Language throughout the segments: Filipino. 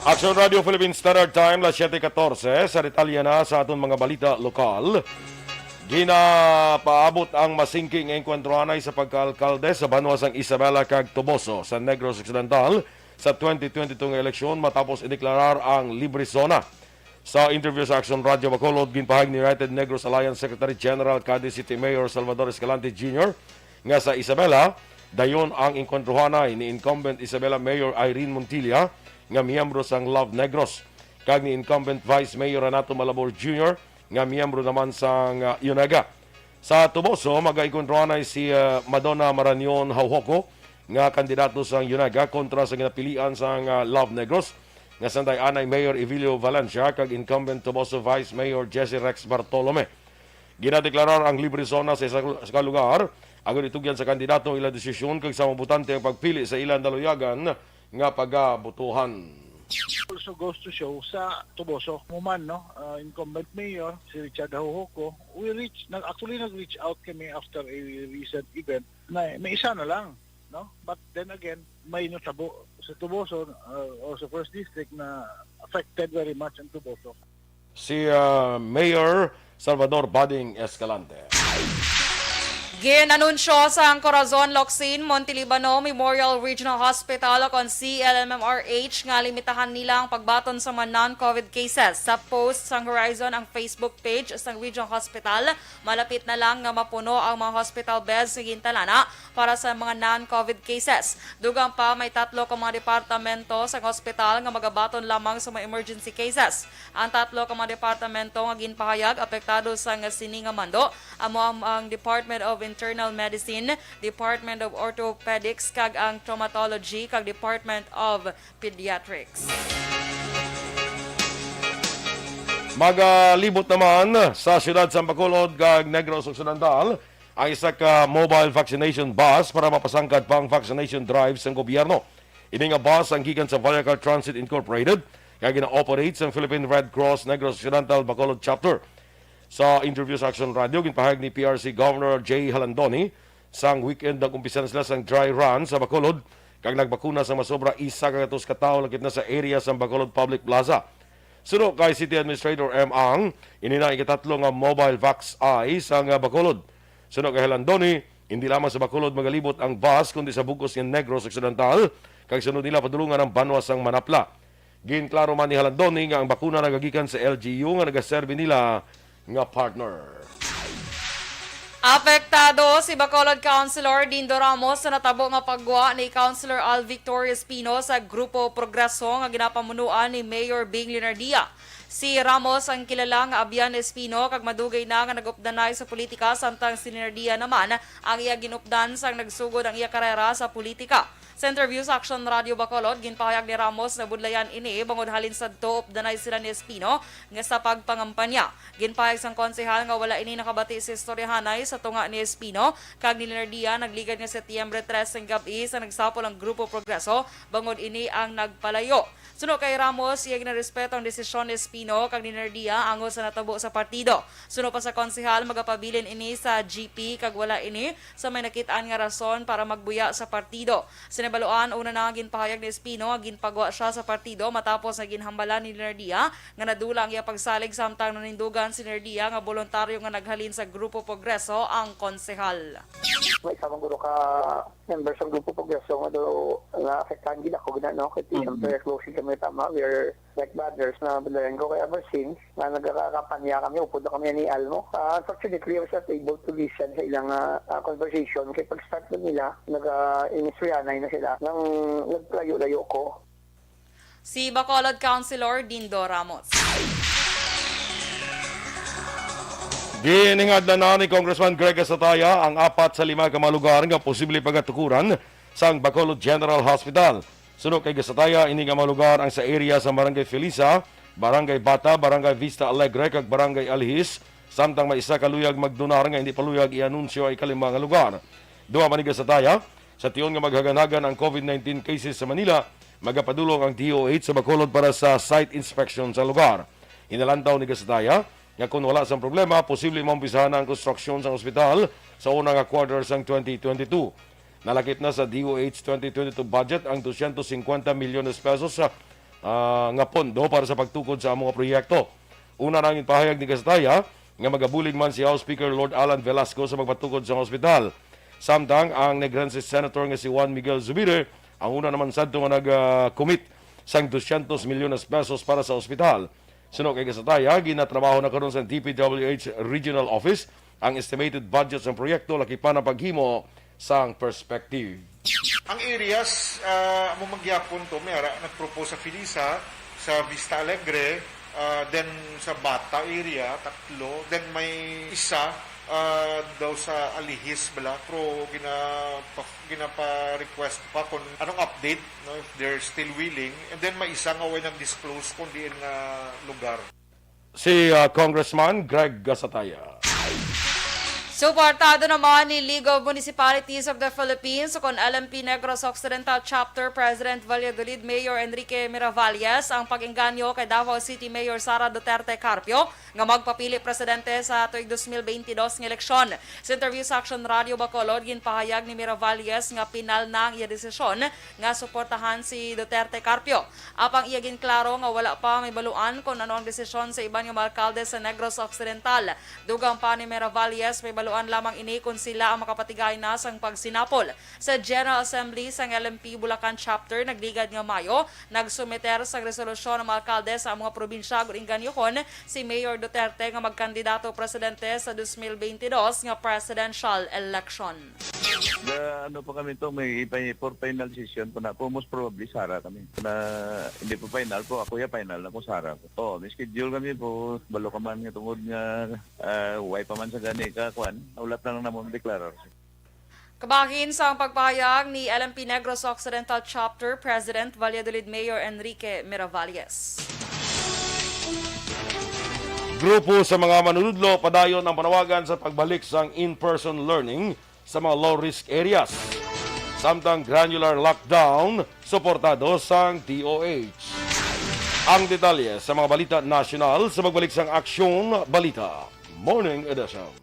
Action Radio Philippine Standard Time, las 7:14. Sa detalye na sa atong mga balita lokal. Ginapaabot ang masingking engkwentrohanay sa pagkaalkalde sa banwasang Isabela kag Toboso sa Negros Occidental sa 2022 nga eleksyon matapos ideklarar ang libre zona. Sa interview sa Action Radio Bacolod, ginpahag ni United Negros Alliance Secretary General Cadiz City Mayor Salvador Escalante Jr. nga sa Isabela, dayon ang engkwentrohanay ni incumbent Isabela Mayor Irene Montilla nga miyembro sang Love Negros kag ni incumbent Vice Mayor Renato Malabor Jr. nga miyembro naman sang UNEGA. Sa Toboso, mag-ikontrohanay si Madonna Maranion Hauhoko nga kandidato sang UNEGA kontra sa ginapilian sang Love Negros nga sanday anay Mayor Evilio Valencia kag incumbent Toboso Vice Mayor Jesse Rex Bartolome. Ginadeklarar ang libre zona sa isa lugar agon itugyan sa kandidato ilang desisyon kag sa mabutante ang pagpili sa ilang daluyagan nga pagabutuhan. Also goes to show sa Toboso, Muman, no? Incumbent mayor, si Richard Hauhoko, nag-reach out kami after a recent event na may isa na lang, no? But then again, may natabo sa Toboso or sa first district na affected very much ang Toboso. Si Mayor Salvador Bading Escalante. Ginanunsyo sa Corazon Locsin, Montelibano Memorial Regional Hospital kon CLMMRH nga limitahan nila ang pagbaton sa mga non-COVID cases. Sa post sa Horizon ang Facebook page sa Regional Hospital, malapit na lang nga mapuno ang mga hospital beds sa gintalana para sa mga non-COVID cases. Dugang pa may 3 ka mga departamento sa hospital nga magabaton lamang sa mga emergency cases. Ang 3 ka mga departamento nga ginpahayag apektado sa nga sini nga mando amo ang Department of Internal Medicine, Department of Orthopedics, kag ang Traumatology, kag Department of Pediatrics. Magalibot naman sa siyudad sa Bacolod kag Negros Occidental ang isa ka mobile vaccination bus para mapasangkad pa ang vaccination drives ng gobyerno. Ini nga bus ang gikan sa Viacar Transit Incorporated kag gina-operate sa Philippine Red Cross Negros Occidental Bacolod Chapter. Sa interview sa Action Radio, ginpahayag ni PRC Governor J. Halandoni sang weekend nag-umpisa sila sang dry run sa Bacolod kag nagbakuna sa masobra isa ka katos katao lakit na sa area sa Bacolod Public Plaza. Suno kay City Administrator M. Ang, inina ikatatlo nga mobile vax-eye sa Bacolod. Suno kay Halandoni, hindi lamang sa Bacolod magalibot ang bus kundi sa bugos ng Negros Occidental kag sunod nila padulungan ang banwas sang Manapla. Ginklaro man ni Halandoni nga ang bakuna nagagikan sa LGU nga nagaserbi nila nga partner. Apektado si Bacolod Councilor Dindo Ramos sa natabo nga pagwa ni Councilor Al Victoria Espino sa Grupo Progreso nga ginapamunuan ni Mayor Bing Linardia. Si Ramos ang kilala nga Abian Espino kag madugay na nga nag-updanay sa politika samtang si Linardia naman ang iya ginupdan sang nagsugod ang iya karera sa politika. Sa interview sa Action Radio Bacolod, ginpahayag ni Ramos na budlayan ini bangod halin sa top danay sila ni Espino nga sa pagpangampanya. Ginpahayag sang konsehal nga wala ini nakabati sa istoryahanay sa tunga ni Espino kag ni Linardia nagligad nga Setyembre 3 ng gabi sa nagsapol ang Grupo Progreso bangod ini ang nagpalayo. Suno kay Ramos, iya ginarespeto ang desisyon ni Espino kag ni Linardia ango sa natabo sa partido. Suno pa sa konsehal magapabilin ini sa GP kag wala ini sa may nakitaan nga rason para magbuya sa partido. Sinabaluan, una na ginpahayag ni Espino, ginpagwa siya sa partido matapos na ginhambalan ni Linardia nga nadula ang iya pagsalig samtang nanindugan si Linardia nga voluntaryo nga naghalin sa Grupo Progreso ang konsehal. May isang guro ka members ng Grupo Progreso nga do na-affectahan din ako ginano kasi very closely kami tama. We're like brothers na balayan ko kaya ever since na nagkakapanya kami, upod na kami ni Almo. Unfortunately, I was not able to listen sa ilang conversation kaya pag-start na nila, nag-inisrianay na sila nang naglayo-layo ko. Si Bacolod Councilor Dindo Ramos. Giningad na ni Congressman Greg Sataya ang 4 sa 5 ka mga lugar nga posible pagatukuran sa Bacolod General Hospital. Sunod kay Gasataya, ini nga mga lugar ang sa area sa Barangay Felisa, Barangay Bata, Barangay Vista Alegre, kag Barangay Alihis, samtang may isa kaluyag magdunar nga hindi paluyag i-anunsyo ay kalimang nga lugar. Duha man ni Gasataya, sa tiyon nga maghaganagan ang COVID-19 cases sa Manila, magapadulong ang DOH sa Bacolod para sa site inspection sa lugar. Inalantaw ni Gasataya, nga kung wala sang problema, posible maumpisahan ang construction sa ospital sa unang quarters ng 2022. Nalakip na sa DOH 2022 budget ang 250 milyones pesos nga pondo para sa pagtukod sa mga proyekto. Una nang pahayag ni Kasataya nga magabulig man si House Speaker Lord Alan Velasco sa magpatukod sa hospital. Samtang ang Negrense Senator nga si Juan Miguel Zubiri ang una naman sadto nga nag-commit sang 200 milyones pesos para sa ospital. Sunog kay Kasataya, ginatrabaho na karon sa DPWH Regional Office ang estimated budget sa proyekto laki pa na paghimo sang perspective. Ang areas, mo magyapon to, may nag-propose sa Filisa, sa Vista Alegre, then sa Bata area, 3, then may isa daw sa Alihis bala, pero ginapa-request pa kung anong update, no, if they're still willing, and then may isa nga way nag-disclose kung diin nga lugar. Si Congressman Greg Kasataya. Suportado naman ni League of Municipalities of the Philippines kung LMP Negros Occidental Chapter President Valladolid Mayor Enrique Miravalles ang pag-engganyo kay Davao City Mayor Sara Duterte Carpio nga magpapili presidente sa tuig 2022 ng eleksyon. Sa interview sa Action Radio Bacolod, ginpahayag ni Miravalles nga pinal na ang iya desisyon nga suportahan si Duterte Carpio. Apang iya ginklaro nga wala pa may baluan kung ano ang desisyon sa iban nga mga alkalde sa Negros Occidental. Dugang pa ni Miravalles may baluan lamang ini kung sila ang makapatigay na sang pagsinapol. Sa General Assembly sang LMP Bulacan Chapter, nagligad nga Mayo, nagsumiter sa resolusyon ng mga alkalde sa mga probinsya kung inganyohon si Mayor Duterte nga magkandidato presidente sa 2022 nga presidential election. Ano pa kami to, may for final decision po na po, most probably Sara kami. Na hindi po final po, ako ya final na po Sara po. May schedule kami po, balo ka man nga tungod nga way pa man sa gani ka, kwan, ulat lang naman deklarar. Kabahin sa pagpahayag ni LMP Negros Occidental Chapter President Valladolid Mayor Enrique Miravalles. Grupo sa mga manunudlo padayon ang panawagan sa pagbalik sa in-person learning sa mga low-risk areas. Samtang granular lockdown, suportado sang DOH. Ang detalye sa mga balita nasyonal sa magbalik sang Aksyon Balita Morning Edition.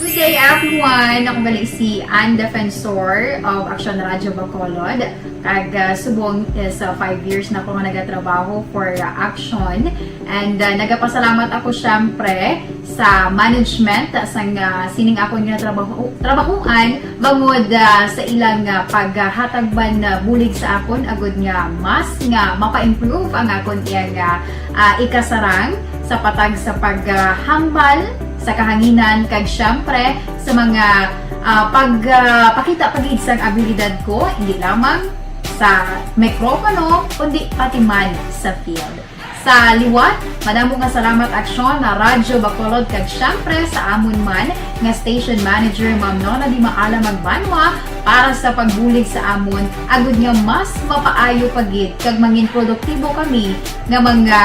Good day everyone! Ako balik si Ann Defensor of Action Radio Bacolod. Kag subong sa 5 years na ako nga nagatrabaho for Action. And nagapasalamat ako syempre sa management sa sining ako nga trabahuan bangod sa ilang paghatagban bulig sa akon agud nga mas nga mapa-improve ang akon iyang ikasarang sa patag sa paghambal sa kahanginan kag syempre sa mga pagpakita pagid sang abilidad ko hindi lamang sa mikropono kundi pati man sa field. Sa liwat, madamo nga salamat Aksyon na Radyo Bacolod kag syempre sa amon man nga station manager Ma'am Nona Di Maala Magbanwa para sa pagbulig sa amon agud nga mas mapaayo pagid kag mangin produktibo kami nga mga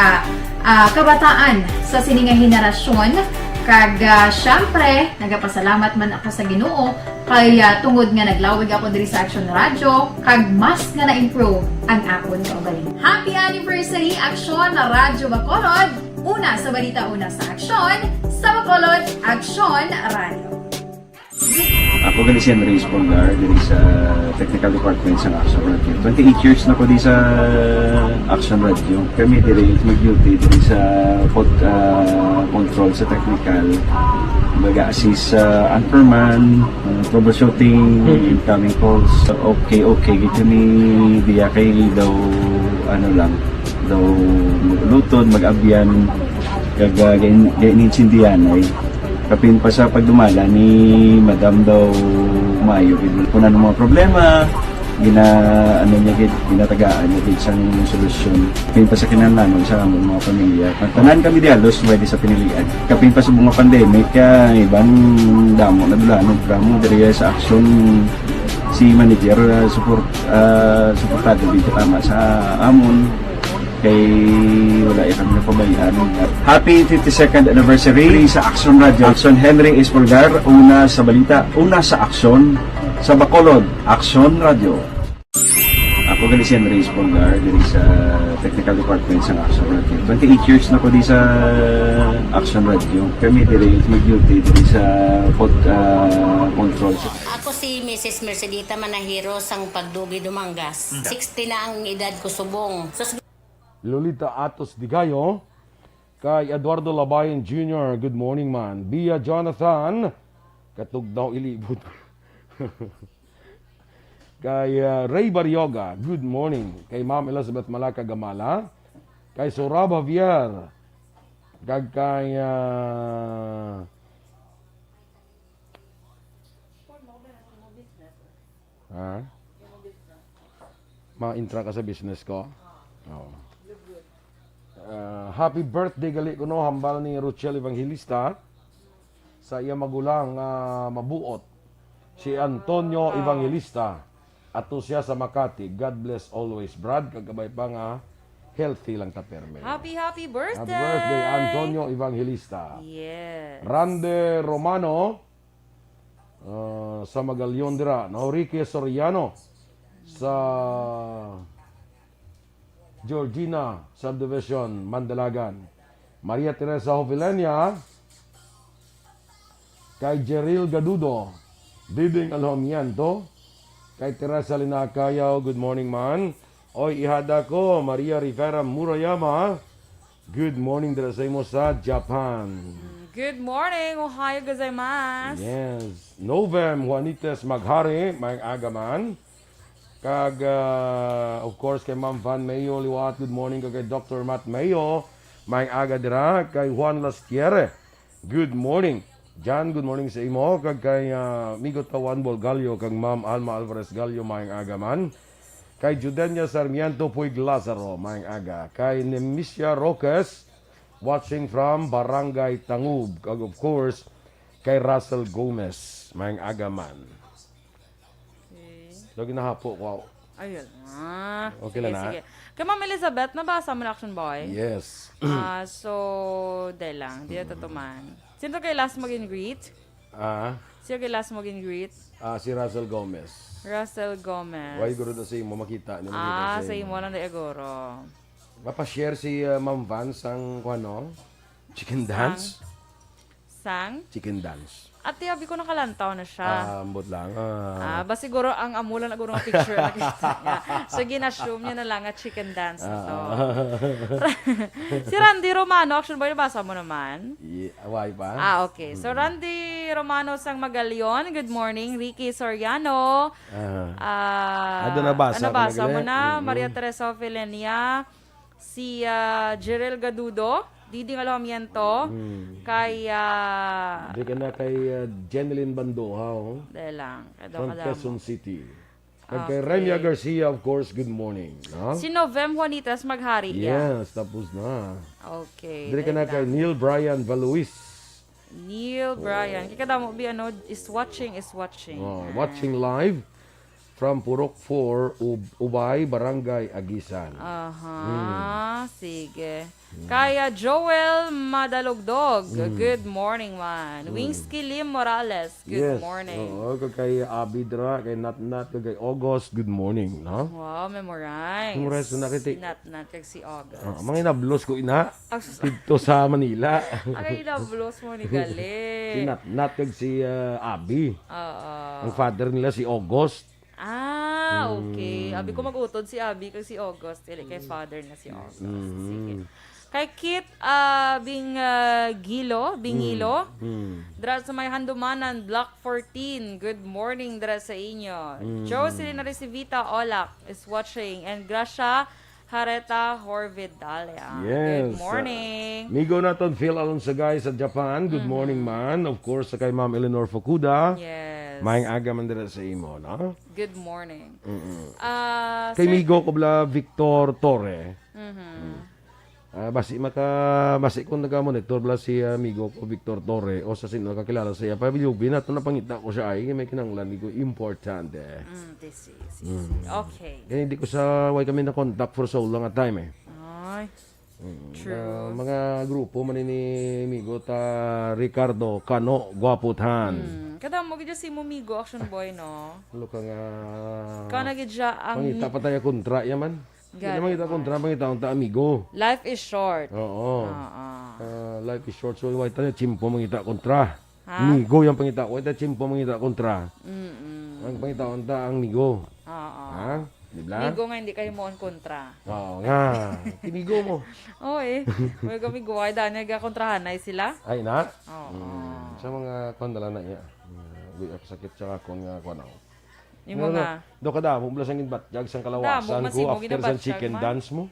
kabataan sa sininga henerasyon. Kag syempre, nagapasalamat man ako sa Ginoo kay tungod nga naglawig ako diri sa Action Radio kag mas nga na-improve ang akon kaugaling. Happy anniversary Action na Radyo Bacolod! Una sa balita, una sa Action, sa Bacolod, Action Radio. Ako gali si Andres Polgar diri sa Technical Department sa Action Radio. 28 years na ko di sa Action Radio. Kami diri mag-duty diri sa control sa technical. Mag-assist sa anchorman, troubleshooting, incoming calls. Okay. Gito ni diya kay daw daw lutod, mag-abyan, kag ganinsindihan ay kapin pa sa pagdumala ni Madam daw Mayo. Kung ano mga problema, ano niya gid, ginatagaan niya gid sang solusyon. Kapin pa sa kinahanglan sa among mga pamilya. Tanan kami dialos pwede sa pinilian. Kapin pa sa mga pandemic ibang damo na dulanog gramo diri sa action si manager suportado dito tama sa amon kay wala kami napabayaan. Happy 52nd anniversary sa Action Radio. Action Henry Espolgar, una sa balita, una sa aksyon sa Bacolod, Action Radio. Ako gali si Henry Espolgar diri sa Technical Department sa Action Radio. 28 years na ko di sa Action Radio. Kami diri mag-duty diri sa control. Ako si Mrs. Mercedita Manahiro sang Pagdugi Dumangas. 60 na ang edad ko subong. Lolita Atos Digayo, kay Eduardo Labayan Jr., good morning man. Bia Jonathan, katug daw ilibot. Kay Ray Baryoga, good morning. Kay Ma'am Elizabeth Malaka Gamala, kay Soraba Javier, kay ma-intra ka sa business ko? Oo. Happy birthday gali ko no, hambal ni Rochelle Evangelista sa iya magulang mabuot si Antonio Evangelista ato siya sa Makati. God bless always, Brad, kagabay pa nga healthy lang ta perme. Happy birthday! Happy birthday Antonio Evangelista. Yes. Rande Romano sa Magalyon dira, Naurique Soriano sa Georgina Subdivision, Mandalagan. Maria Teresa Hovilenia, kay Jeril Gadudo, Diding Alhomianto, kay Teresa Linakayaw, good morning man. Oy, ihada ko, Maria Rivera Murayama, good morning dira sa imo sa Japan. Good morning, ohayo gozaimasu. Yes. Novem Juanites Maghari, may agaman. Kag, of course, kay Ma'am Van Mayo Liwat, good morning. Kay Dr. Matt Mayo, may aga dira. Kay Juan Lastiere, good morning. Jan, good morning sa imo. Kag kay Migo Tawan Bolgalio, kag Ma'am Alma Alvarez Galio, may aga man. Kay Judenia Sarmiento Puig Lazaro, may aga. Kay Nemisha Roques, watching from Barangay Tangub. Kag, of course, kay Russell Gomez, may aga man. Lagi na hapo, wow. Ayun. Okay lang na? Sige. Kay Ma'am Elizabeth, nabasa mo na Action Boy? Yes. So, dahil lang. Di ito man. Sino kay last mag-in-greet? Sino kay last mag-in-greet? Si Russell Gomez. Russell Gomez. Why guro na sa imo makita? Sa imo na naiguro. Mapa-share si Ma'am Vance ang ano? Chicken dance? Sang? Chicken dance. At tiyabi ko nakalantaw na siya. Ambot lang. Ba siguro ang amulan na guro ng picture nakita niya. So ginashoom niya na lang at chicken dance na to. Si Randy Romano, Action Boy, nabasa mo naman? Why pa? Okay. So Randy Romano sang Magalyon, good morning. Ricky Soriano. Nabasa mo na. Maria Teresa Filenia. Si Jerel Gadudo. Diding Alhomiento, kay... Di ka na kay Jeneline Bandoha, Dahil lang. from Quezon City. Kay Remia Garcia, of course, good morning. No? Si Novem Juanitas Maghari. Yes, tapos na. Okay. Di ka na kay Neil Brian Valuis. Neil Bryan. Kaya mo bi is watching. Watching live from Purok 4, Ubay, Barangay Agisan. Sige. Kaya Joel Madalugdog, good morning man. Wingsky Lim Morales, good morning. Kay Abidra, kay Natnat, kay August, good morning. No? Wow, memorize. Memorize na nakita. Si Natnat, kag si August. Mga inablos ko ina, dito sa Manila. Ang inablos mo ni Gali. Si Natnat, kag si Abi. Ang father nila si August. Okay. Abi ko mag-utod si Abi kag si August. Kay father na si August. Sige. Kay Kit Bingilo, dra sa may handumanan, Block 14. Good morning dra sa inyo. Jocelyn Recivita Olak is watching, and Gracia Hareta Horvidalia. Yes. Good morning. Migo naton Phil Alonso guys sa Japan. Good morning man. Of course, sa kay Ma'am Eleanor Fukuda. Yes. Maing aga man dira sa imo, no? Good morning. Kay Sir- migo ko bala Victor Torre. Basi kung nag-monitor bala si amigo ko Victor Torre o sa sino nakakilala sa iya. Pabilubi na ito napangita ko siya ay may kinanglan ko importante. This is okay. Kaya hindi ko sa way kami na contact for so long a time eh. Ay, true. Mga grupo man ni amigo ta Ricardo Cano Guaputan. Kada mo gid si Mumigo action boy no. Lo ka nga Kana gid siya ang pangita pa tayo kontra yaman. Hindi Gani. naman kita kontra pangita ta amigo. life is short. Oo. Ah. Life is short, so way tayo chimpo mangita kontra. Ha? Migo yung pangita ko, ito chimpo mangita kontra. Ang pangita kontra ang migo. Oo. Ha? Di ba? Migo nga hindi kayo mo kontra. Oo nga. Timigo mo. Oo eh. May kami guway dahil nagkakontrahan na sila. Ay na. Oo. Sa mga kondala na iya. Sakit sa akong kuwan ako. Yung mga Do kada mo blasang batjag sang kalawasan Damo, ko masimo, after sa ginabatsyag chicken man. dance mo.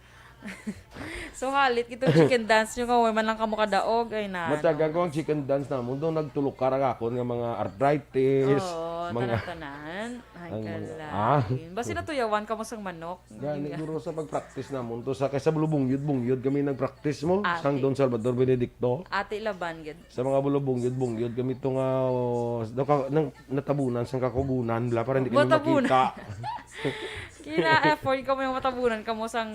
so halit kitong chicken dance nyo kaway man lang kamo kadaog ay na. Matyagan ko ang chicken dance na mo do nagtulok karag ako nga mga arthritis, Oo, mga tanan-tanan. Ay ang- kalain. Basi natuyawan ka mo sang manok. Gani guro sa pag-practice na mo to sa kaysa bulubungyod kami nag-practice mo Ate. sang Don Salvador Benedicto. Ate laban gid. Sa mga bulubungyod kami to nga daw ka nang natabunan sang kakugunan bla para hindi kami Matabunan. makita. Kina-effort ka mo yung matabunan ka mo sang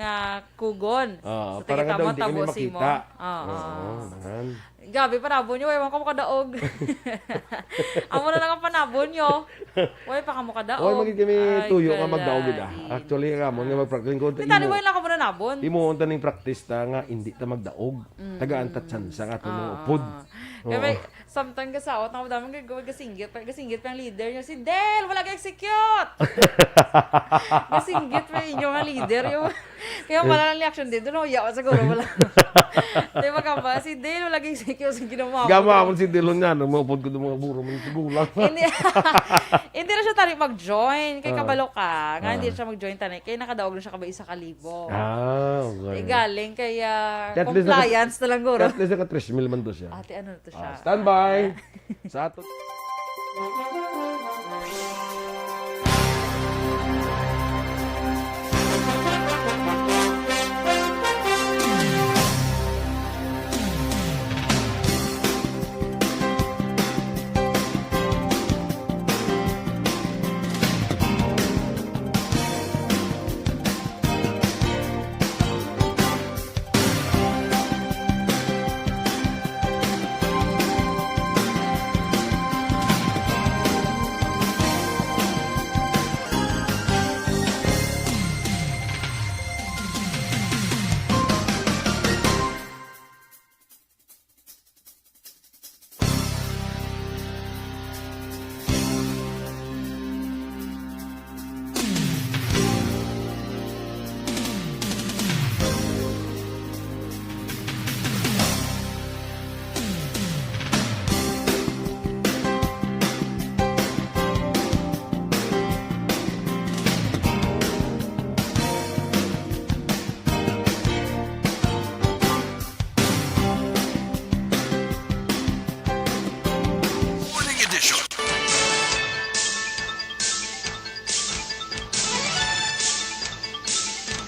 kugon. Ah, Sa para nga daw tigitama, hindi kami tabusin mo. makita. Oo. Dangan. Gabi panabon nyo, ewan ka mo kadaog. Amo na lang ang panabon nyo. Way pa ka mo kadaog. Oy magid kami Ay, tuyo nga magdaog gid. kalain. Actually nga mo nga mag-practice ko Di tali mo lang ka mo na nabon. Imo unta ning practice ta nga hindi ta magdaog. Tagaan ta tsansa nga tumo upod. Kaya may, sometimes kasaot, nakapadaman gagawin kasinggit pa yung leader nyo, si Del, wala ka-execute! Kasinggit pa inyo nga leader. Yung, kaya wala lang reaction din, doon yawa siguro wala. Di ba ka ba, si Del, wala ka-execute sa ginawa mo. Gama mo si Dilon nga no, maupod ko do mga buro man sigulang. hindi, hindi na siya tari mag-join, kay kabalo ka. Nga hindi siya mag-join tani, kaya nakadaog na siya kabay 1,000. Okay. Galing, kaya At least compliance na lang guro. At least naka 3 mil man do siya. Ate, ano na to siya? Standby. Sa ato.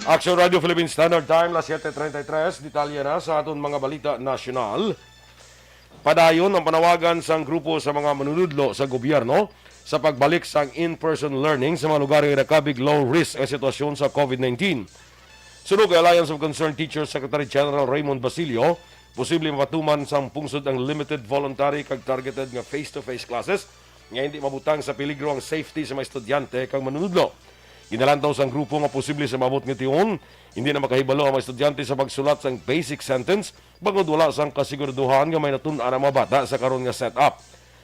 Action Radio Philippine Standard Time, las 7:33, detalye na sa aton mga balita nasyonal. Padayon ang panawagan sang grupo sa mga manunudlo sa gobyerno sa pagbalik sang in-person learning sa mga lugar nga nakabig low risk ang sitwasyon sa COVID-19. Sunog kay Alliance of Concerned Teachers Secretary General Raymond Basilio, posible mapatuman sang pungsod ang limited voluntary kag targeted nga face-to-face classes nga hindi mabutang sa peligro ang safety sa mga estudyante kag manunudlo. Ginalantaw sang grupo nga posible sa mabot nga tiyon, hindi na makahibalo ang mga estudyante sa pagsulat sang basic sentence bangod wala sang kasiguraduhan nga may natun-an ang mga bata sa karon nga setup.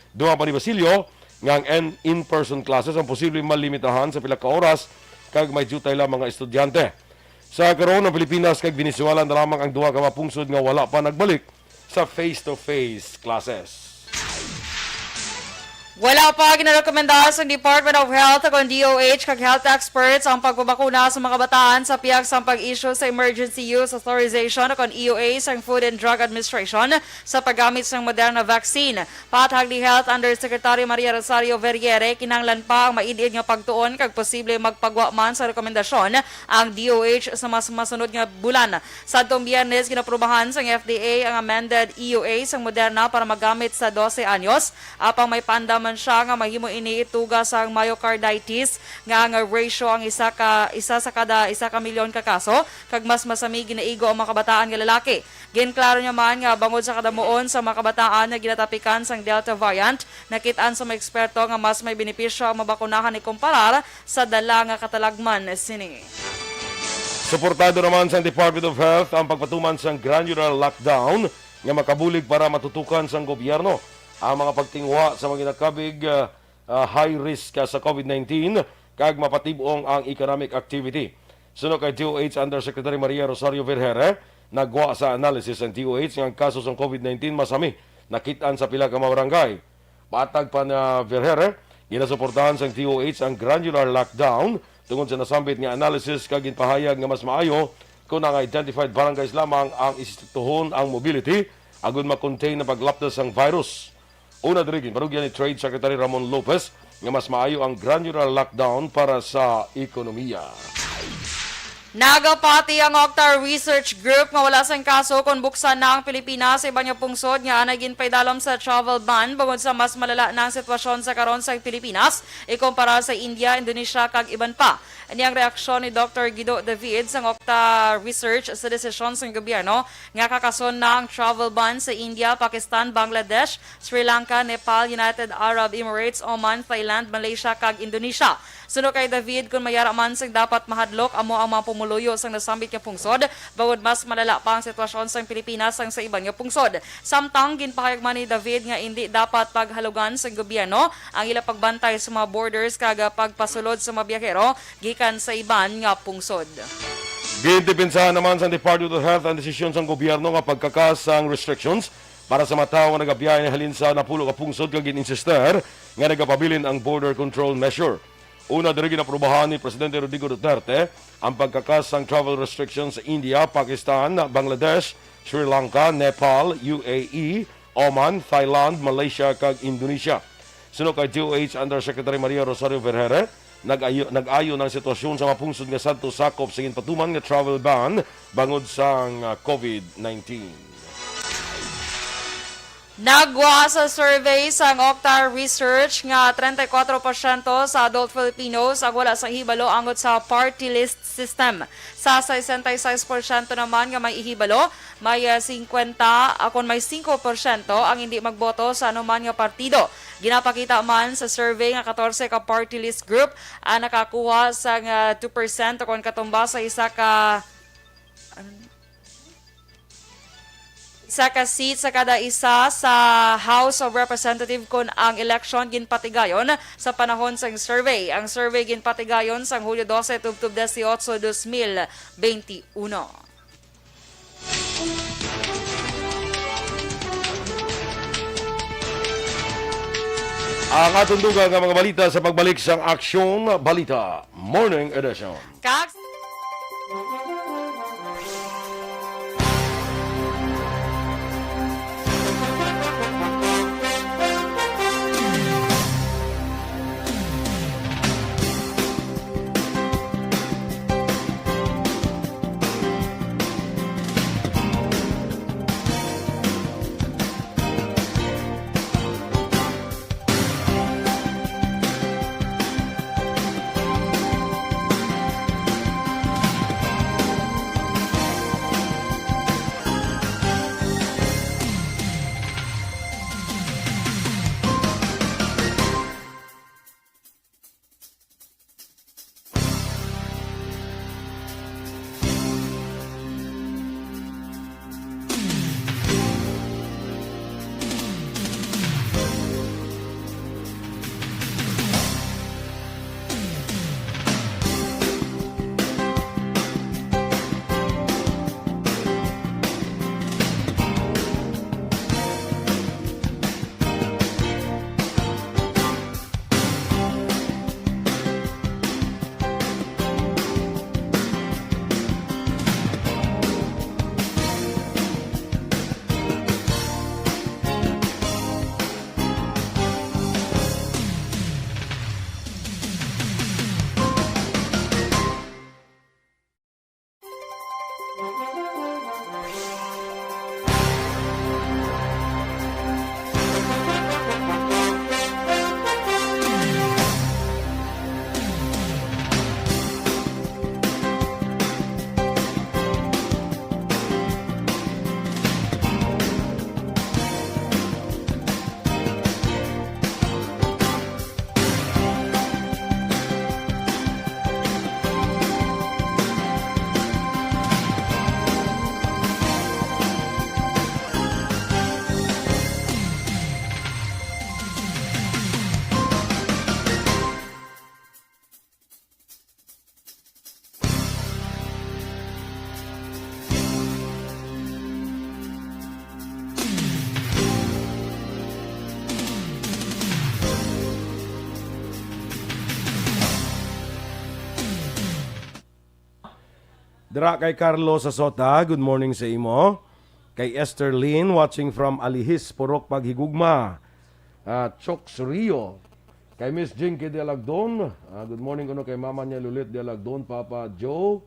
Duha pa ni Basilio nga ang in-person classes ang posible malimitahan sa pila ka oras kag may jutay lang mga estudyante. Sa karon ang Pilipinas kag Venezuela na lamang ang duha ka mapungsod nga wala pa nagbalik sa face-to-face classes. Wala pa ginarekomenda sa Department of Health kung DOH kag health experts ang pagbabakuna sa mga kabataan sa piyag sa pag-issue sa Emergency Use Authorization kung EUA sa Food and Drug Administration sa paggamit ng Moderna vaccine. Patag ni Health Undersecretary Maria Rosario Verriere, kinanglan pa ang maidid nga pagtuon kag posible magpagwa man sa rekomendasyon ang DOH sa mas masunod nga bulan. Sa atong Biyernes, ginaprubahan sa FDA ang amended EUA sa Moderna para magamit sa 12 anyos. Apang may pandaman siya nga mahimo ini ituga sa myocarditis nga ang ratio ang isa sa kada 1 milyon ka kaso kag mas masami ginaigo ang mga kabataan nga lalaki. Ginklaro niya man nga bangod sa kadamuon sa mga kabataan nga ginatapikan sang Delta variant, nakitaan sa mga eksperto nga mas may benepisyo ang mabakunahan ikumparar sa dala nga katalagman sini. Suportado naman sa Department of Health ang pagpatuman sa granular lockdown nga makabulig para matutukan sa gobyerno ang mga pagtingwa sa mga ginakabig high risk sa COVID-19 kag mapatibong ang economic activity. Suno kay DOH Undersecretary Maria Rosario Verriere, nagwa sa analysis ng DOH nga ang kaso sa COVID-19 masami nakitaan sa pila ka mga barangay. Patag pa na Verriere, ginasuportahan sa DOH ang granular lockdown tungod sa nasambit nga analysis kag ginpahayag nga mas maayo kung ang identified barangays lamang ang istriktuhon ang mobility agon ma-contain na paglapdas ang virus. Una dirigin, parugyan ni Trade Secretary Ramon Lopez nga mas maayo ang granular lockdown para sa ekonomiya. Nagapati ang Octar Research Group nga wala sang kaso kung buksan na ang Pilipinas sa ibang pungsod nga anay ginpaydalom sa travel ban bangod sa mas malala na ang sitwasyon sa karon sa Pilipinas ikumpara sa India, Indonesia kag iban pa. Ani ang reaksyon ni Dr. Guido David sa Octar Research sa desisyon sa gobyerno nga kakason na ang travel ban sa India, Pakistan, Bangladesh, Sri Lanka, Nepal, United Arab Emirates, Oman, Thailand, Malaysia kag Indonesia. Suno kay David, kung mayara man sang dapat mahadlok amo ang mga pumuluyo sang nasambit nga pungsod, bawod mas malala pa ang sitwasyon sang Pilipinas sang sa ibang nga pungsod. Samtang ginpahayag man ni David nga hindi dapat paghalugan sa gobyerno ang ila pagbantay sa mga borders kaga pagpasulod sa mga biyahero gikan sa iban nga pungsod. Gindepensahan naman sa Department of Health ang desisyon sa gobyerno nga pagkakas sang restrictions para sa mataw nga nagabiyahe halin sa napulo ka pungsod kag gininsister nga nagapabilin ang border control measure. Una diri ginaprubahan ni Presidente Rodrigo Duterte ang pagkakas ng travel restrictions sa India, Pakistan, Bangladesh, Sri Lanka, Nepal, UAE, Oman, Thailand, Malaysia kag Indonesia. Suno kay DOH Undersecretary Maria Rosario Verriere, nag-ayo ng sitwasyon sa mapungsod nga sadto sakop sa ginpatuman nga travel ban bangod sa COVID-19. Nagwa sa survey sa Octar Research nga 34% sa adult Filipinos ang wala sa hibalo angot sa party list system. Sa 66% naman nga may ihibalo, may 50 akon may 5% ang hindi magboto sa anuman nga partido. Ginapakita man sa survey nga 14 ka party list group ang nakakuha sa 2% akon katumba sa isa ka seat sa kada isa sa House of Representatives kung ang election ginpatigayon sa panahon sa survey. Ang survey ginpatigayon sa Hulyo 12, tubtub 18, 2021. Ang atong dugang nga mga balita sa pagbalik sa Aksyon Balita Morning Edition. Dira kay Carlos Sasota, good morning sa imo. Kay Esther Lynn, watching from Alihis, Purok Paghigugma. Chokes Rio. Kay Miss Jinky de Alagdon, good morning kuno kay mama niya Lulit de Alagdon, Papa Joe.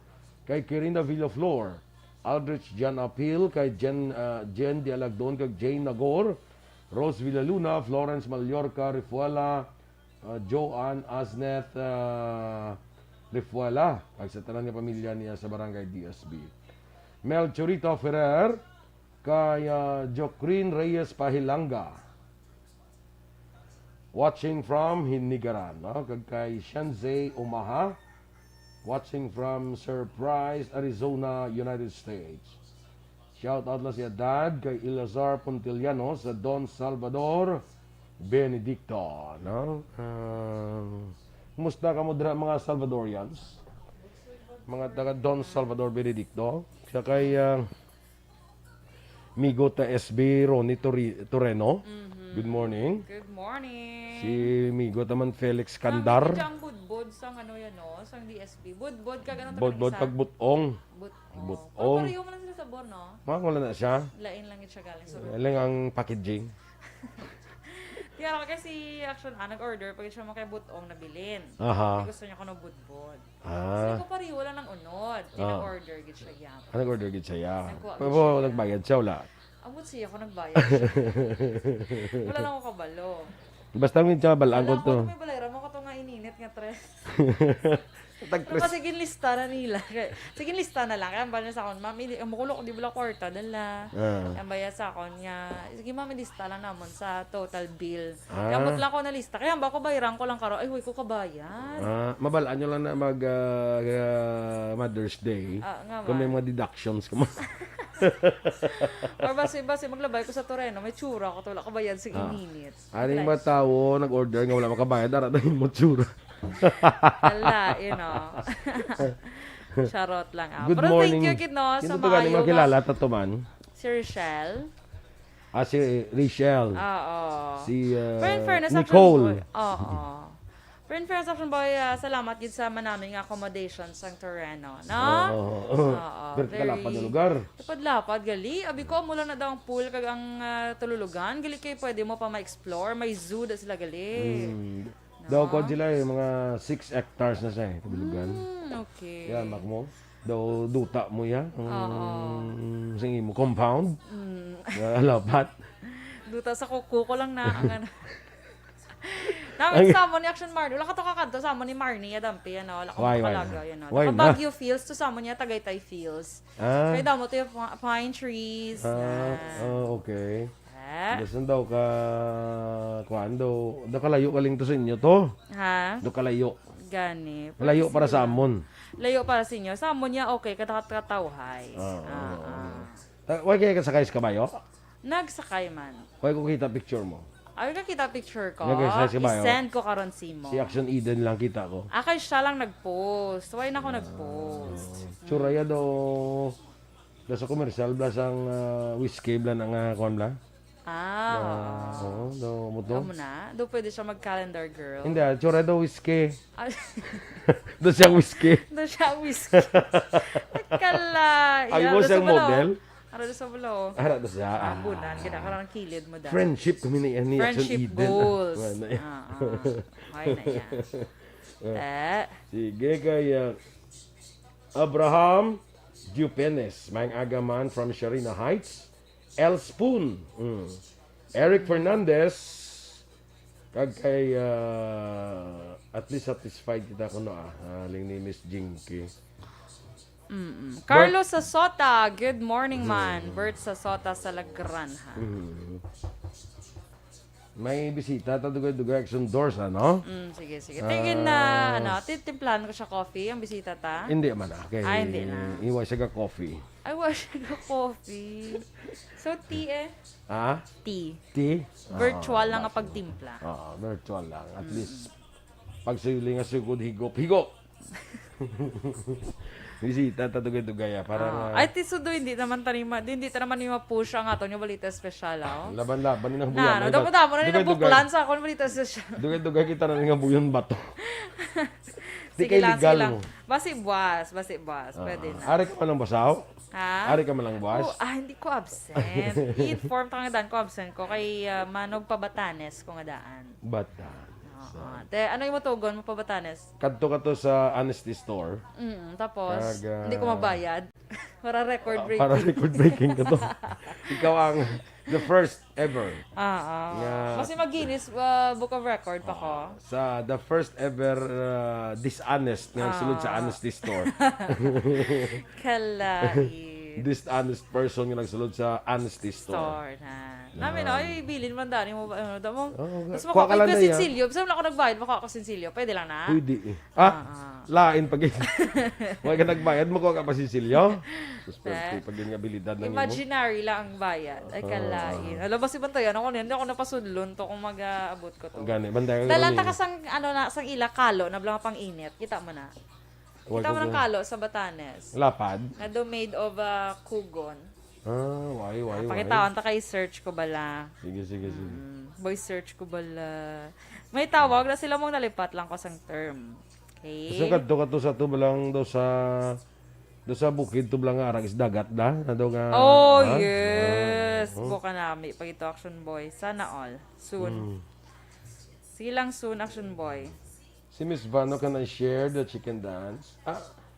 Kay Kirina Villaflor. Aldrich Jan Apil, kay Jen de Alagdon, kay Jane Nagor. Rose Villaluna, Florence Mallorca, Rifuela, Joanne Asneth Rifuela, kay sa tanan nga pamilya niya sa barangay DSB. Mel Chorito Ferrer, kay Jocrin Reyes Pahilanga. Watching from Hinigaran, no? Kay Shanzay Omaha, watching from Surprise, Arizona, United States. Shout out lang siya dad kay Ilazar Pontiliano sa Don Salvador Benedicto, no? Kumusta ka mo dira mga Salvadorians? Mga taga Don Salvador Benedicto. Siya kay Migo ta SB Ronnie Toreno. Good morning. Good morning. Si Migo taman Felix Kandar. Ang budbod sang ano yan, no? Sang DSB. Budbod ka ganun Bodbod pagbutong. Butong. Butong. Pareho mo lang sila sa bon, no? Mga wala na siya. Lain lang siya galing sa Alang ang packaging. Kaya kasi action nag-order pag siya makay butong nabilin. Aha. Gusto niya ko ng budbod. Ah. Kasi ko pareho lang ng unod. Tinag-order gid siya gyap. Ano order gid siya? Nagkuha Pero nagbayad siya wala. Amot siya ako nagbayad. Wala lang ako kabalo. Basta min siya balaan ko Wala to. ko may balay mo ko to nga ininit nga tres. Tag Pero sige lista na nila. Sige lista na lang. Kaya bala sa akon, mami, makulo ko di bala kwarta dala. Kaya bayad sa akon nga. Sige mami lista lang namon sa total bill. Kaya amot lang ko na lista. Kaya ba ko bayaran ko lang karo. Ay, huy ko kabayan. Mabalaan nyo lang na mag Mother's Day. Nga Kung may man. mga deductions ka mo. Or basi maglabay ko sa Toreno, may tsura ko to. Wala kabayad sa ininit. Aning mga tao nag-order nga wala makabayad. Daradahin mo tsura. Wala, you know. Charot lang. Good Pero morning. thank you, kid, no, Sino sa to galing maayo makilala? Tatuman? Si Rochelle. Si Rachel. Oo. Si Pero in fairness, Nicole. Oo. Pero in fairness, action boy, salamat yun sa manaming accommodations sa Toreno. No? Oo. Pero kalapad na lugar. Lapad, gali. Abi ko, mula na daw ang pool kag ang tululugan. Gali kayo pwede mo pa ma-explore. May zoo da sila gali. Daw ko sila mga 6 hectares na siya kabilugan. Okay. Yan, mak mo. Daw duta mo yan. Singi mo, compound. Lapat. Duta sa kuko ko lang na ang ano. Namin samo ni Action Marnie. Wala ka to kakanto. Samo ni Marnie. Adampi. Ano, wala ka Why makalaga. Yan, no? Why Naka Baguio Fields. To samo niya Tagaytay Fields. Kaya daw mo to yung pine trees. Okay. Dasan daw ka kuan daw kalayo kaling to sa inyo to. Ha? Do kalayo. Gani. Layo para sa amon. Layo para sa inyo. Samo niya okay. Katakatawhay. Why kaya ka sakay sa kabayo? Nagsakay man. Why ko kita picture mo? Ay, nakita picture ko. Nagsakay sa kabayo? I-send ko karon si mo. Si Action Eden lang kita ko. Akay siya lang nag-post. Why na ako nag-post? Churaya do sa commercial blas ang whiskey blan ang kuan bla. Do mo to. Amo na? Do pwede siya mag-calendar girl? Hindi, churaya do whiskey. Ay, Do siya whiskey. do siya whiskey. Nagkala. Ay mo siyang model. Ara do sa bulo. Ara do siya. Ambunan. Kinakaroon ng kilid mo dahil. Friendship kami ni Action Friendship Eden. goals. Wala yan. Okay na yan. Sige kaya Abraham Dupenes, Mang Agaman from Sharina Heights. El Spoon. Eric Fernandez. Kag kay at least satisfied kita ko no haling ni Miss Jinky. Carlos Sasota, good morning man. Bert Sasota sa Lagranja. May bisita ta dugay-dugay action doors ano? Sige. Tingin na, titimplahan ko siya coffee, ang bisita ta. Hindi man okay. Hindi na. Iwa siya ka coffee. I wish I got coffee. So, tea eh. Tea. Tea? Virtual lang ang pagtimpla. Virtual lang. At least pag sili nga sugod higop. Bisita ta dugay-dugay para Ay, tisudo, hindi naman ni ma-push ang ato yung balita espesyal. laban-laban ni nang buyan. Damo na yung buklan sa akong balita espesyal. Dugay-dugay kita na nga buyon bato. Di kay legal mo. Basi buwas. Pwede na. Ari ka man lang basaw? Ha? Ari ka man lang buwas? Hindi ko absent. I-inform ka nga daan ko absent ko kay Manog Pabatanes ko nga daan. Bata. Te, ano yung matugon mo Pabatanes? Kadto ka to sa honesty store. Tapos, Kag, hindi ko mabayad. Para record breaking. Para record breaking ka to. Ikaw ang the first ever. Nga- Kasi mag-Guinness Book of Record pa ko. Sa the first ever dishonest nga sulod sa honesty store. Kalai. Dishonest person nga nagsulod sa honesty store. Store na. Namin, ay, bilin man dani mo ba? Ano mo? Tapos Kuha ka lang makakay na ka yan. sinsilyo. Basta ako nagbayad, maka ako sinsilyo. Pwede lang na. Pwede eh. Lain pag Huwag ka nagbayad, makuha ka pa si Silyo. Susperte pag yung abilidad ng imo. Imaginary lang ang bayad. Ay, kalain. Alam ba si Bantayan ako hindi ako napasudlon to kung mag-aabot ko to. Gani, banday ka Dalanta ka sang, sang ila kalo, na blang pang init. Kita mo na. Kita mo ng kalo sa Batanes. Lapad? Na do made of kugon. Why. Pakitawan ta kay search ko bala. Sige. Boy search ko bala. May tawag na sila mong nalipat lang ko sang term. Okay. So kadto sa to lang do sa bukid to lang arang is dagat da na do nga. Yes. Buka nami pag ito Action Boy. Sana all. Soon. Sige lang soon Action Boy. Si Miss Vano can I share the chicken dance?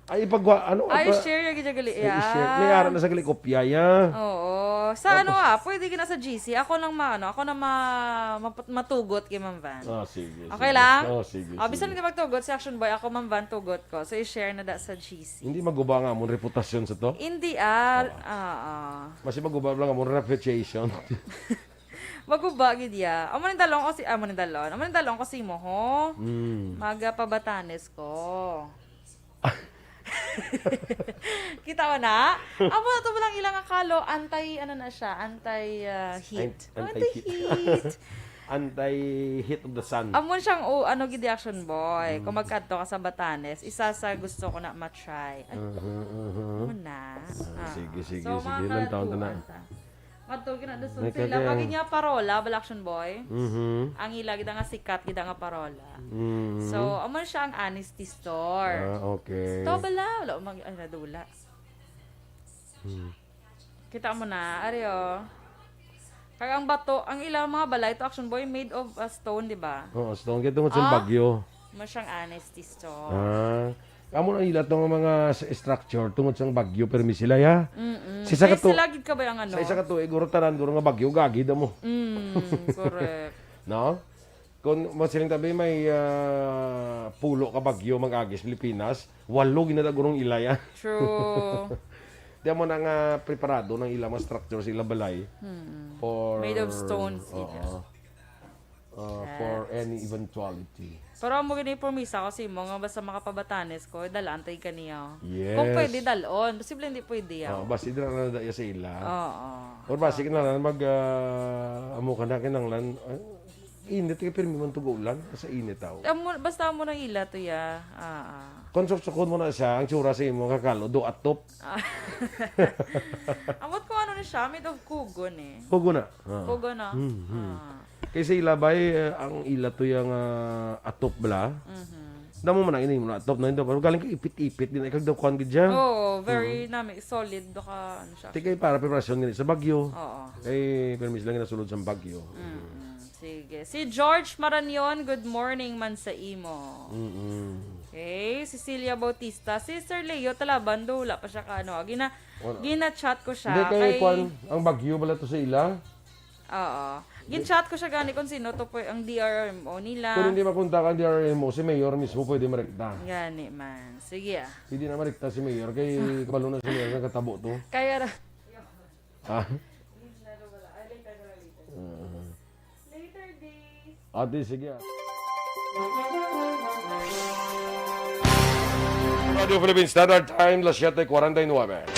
Ay ipagwa ano Ay, share yung gijagali. i-share. May ara na sa gali kopya ya. Oo. Sa pwede ka na sa GC. Ako nang matugot kay Ma'am Van. Sige. Okay lang? Sige. Bisan hindi magtugot si Action Boy, ako Ma'am Van tugot ko. So i-share na da sa GC. Hindi maguba nga among reputasyon sa to. Hindi Mas maguba lang among reputation. Maguba gid ya. Amo ni dalong ko si mo ho. Maga pa Batanes ko. Kita mo na? Amo na to lang ilang akalo anti heat. Anti-heat. Anti-heat of the sun. Amo siyang gid Action Boy. Kung magkadto ka sa Batanes, isa sa gusto ko na ma-try. Amo na. Sige. mga Ilang taon na? Kadto gina do May sila kaya- pag niya parola bal Action Boy. Mhm. Ang ila gida nga sikat gida nga parola. Mhm. So amo siya ang honesty store. Okay. To bala, wala mag nadula. Kita mo na, ariyo. Kaya ang bato, ang ilang mga balay ito Action Boy made of stone, di ba? Oo, stone kaya tungkol sa bagyo. Mo siyang honesty store. Amo na ilat ng mga structure tungkol sa bagyo permi sila ya. Sa isa Kaya ka to, sila gid ka ba ang ano? sa isa ka to iguro tanan guro nga bagyo gagi da mo. Correct. No? Kung masiling tabi may pulo ka bagyo mag-agis Pilipinas, walo ginada gurong ilaya. True. Di mo na nga preparado ng ilang mga structure sa ilang balay for Made of stones. for any eventuality. Pero mo gini promisa kasi mo nga basta makapabatanes ko, dalantay ka niya. Yes. Kung pwede dalon, posible hindi pwede yan. Basta idra na daya sa ila. Oo. Or basta kinahanglan mag amo ka na kinahanglan init kay permi man tugulan sa init taw. Basta mo nang ila to ya. Konstruksyon mo na siya ang tsura sa imo kakalo do atop. Amot ko ano na siya, made of kugon eh. Pugo na. Kugon na. Kasi ilabay ang ila to yung atop bala. Damo man ang ini mo na atop na pero galing ka ipit-ipit din ikag daw kon gid siya. Oo, very nami solid do ka ano siya. Tikay para preparasyon gani sa bagyo. Oo. Kay permis lang nasulod sa bagyo. Sige. Si George Maranion, good morning man sa imo. Okay, Cecilia Bautista, si Sir Leo Talaban wala pa siya ka ano. Gina-chat ko siya Hindi kay kwan ang bagyo bala to sa ila. Oo. Gin-chat ko siya gani kung sino to po ang DRMO nila. Kung hindi mapunta ka DRMO, si Mayor mismo pwede marekta. Gani man. Sige ah. Hindi na marekta si Mayor kay kabalo na si Mayor ng katabo to. Kaya Ha? later days. Ate, sige. Radio Philippines Standard Time, las 7:49.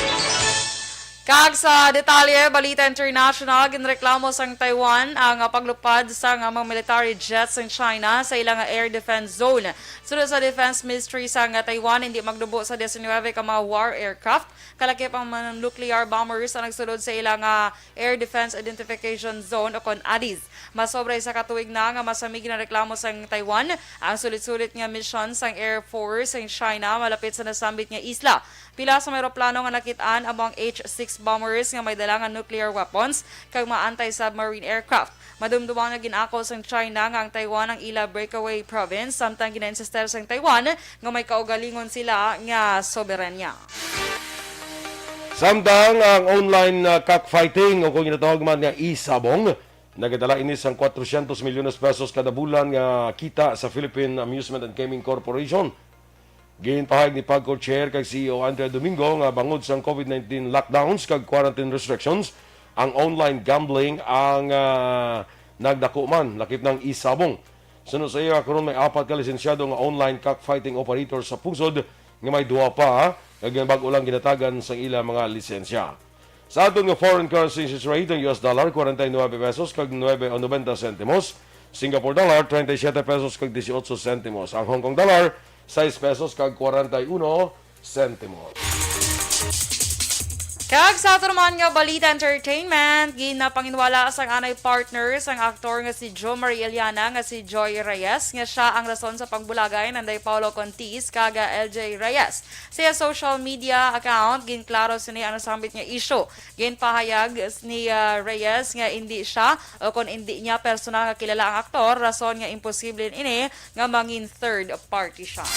Kag sa detalye, balita international, ginreklamo sang Taiwan ang paglupad sa mga military jets ng China sa ilang air defense zone. Sunod sa defense ministry sa Taiwan, hindi magdubo sa 19 ka mga war aircraft, kalakip ang mga nuclear bombers na nagsulod sa ilang air defense identification zone o kon ADIZ. Masobra sa katuig na nga masamig na reklamo sang Taiwan ang sulit-sulit nga mission sang Air Force ng China malapit sa nasambit nga isla. Pila sa may aeroplano nga nakitaan among H-6 bombers nga may dala nga nuclear weapons kag mga anti-submarine aircraft. Madumdumang nga ginako sang China nga ang Taiwan ang ila breakaway province samtang ginainsistir sang Taiwan nga may kaugalingon sila nga soberanya. Samtang ang online cockfighting o kung ginatawag man nga isabong, nagadala inis ang 400 milyones pesos kada bulan nga kita sa Philippine Amusement and Gaming Corporation. Ginpahayag ni PAGCOR Chair kag CEO Andrea Domingo nga bangod sa COVID-19 lockdowns kag quarantine restrictions, ang online gambling ang nagdako man lakip ng isabong. Sunod sa iya karon may 4 ka lisensyado nga online cockfighting operator sa Pungsod nga may 2 pa kag bag-o lang ginatagan sa ila mga lisensya. Sa atong nga foreign currency exchange rate, ang US dollar 49 pesos kag 9.90 centimos, Singapore dollar 37 pesos kag 18 centimos, ang Hong Kong dollar 6 pesos kag 41 centimos. Kag sa ato naman nga balita entertainment, ginapanginwala sang anay partners ang aktor nga si Jo Marie Eliana nga si Joy Reyes nga siya ang rason sa pagbulagay ng Day Paulo Contis kaga LJ Reyes. Sa social media account ginklaro sini ang nasambit nga issue. Ginpahayag ni Reyes nga hindi siya o kung hindi niya personal nga kilala ang aktor, rason nga imposible ini nga mangin third party siya.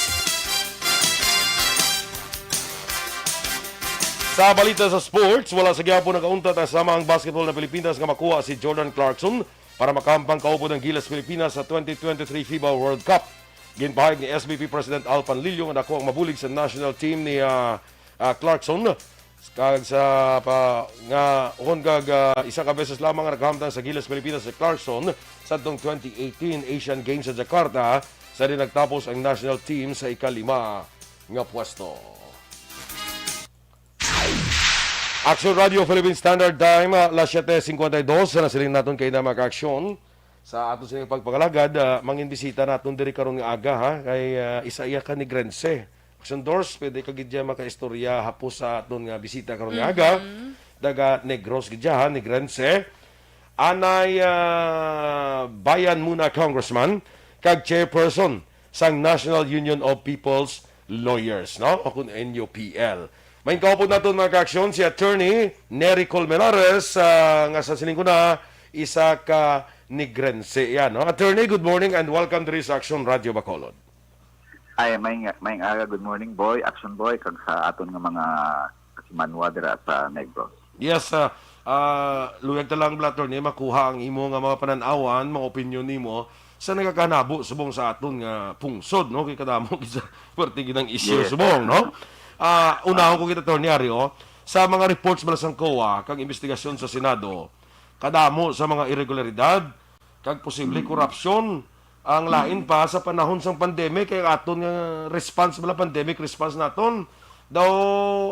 Sa balita sa sports, wala sa gyapon nakauntat ang samang basketball na Pilipinas nga makuha si Jordan Clarkson para makampang kaupo ng Gilas Pilipinas sa 2023 FIBA World Cup. Ginpahayag ni SBP President Al Panlilio nga dako ang mabulig sa national team ni Clarkson kag sa nga isa ka beses lamang nga nakahamtang sa Gilas Pilipinas si Clarkson sa 2018 Asian Games sa Jakarta sa din nagtapos ang national team sa ikalima nga pwesto. Action Radio Philippine Standard Time, alas 7:52 na siling naton kay na mag-aksyon sa ato sining pagpagalagad. Mangin bisita naton diri karon nga aga ha kay isa iya ka ni Grense. Action Doors pwede ka gidya makaistorya hapos sa aton nga bisita karon nga aga. Daga Negros gidya ha ni Grense. Anay bayan muna congressman kag chairperson sang National Union of People's Lawyers, no? O kun NUPL. May kaupod natin mga ka-aksyon si Attorney Nery Colmenares nga sa siling ko na isa ka Negrense. Yan, no? Attorney, good morning and welcome to this Action Radio Bacolod. Ay, may aga, good morning boy, Action Boy, kag sa aton nga mga kasimanwa dira sa Negros. Yes, luyag talang bla, Attorney, makuha ang imo nga mga pananawan, mga opinion nimo sa nagakanabo subong sa aton nga pungsod, no? Kay kadamo sa pertige ng issue subong, no? Unahon ko kita, Atty. Ario, sa mga reports mula sa COA, kag investigasyon sa Senado, kadamo sa mga irregularidad, kag posible korupsyon, ang lain pa sa panahon sang pandemic, kay aton nga response mula pandemic, response naton, daw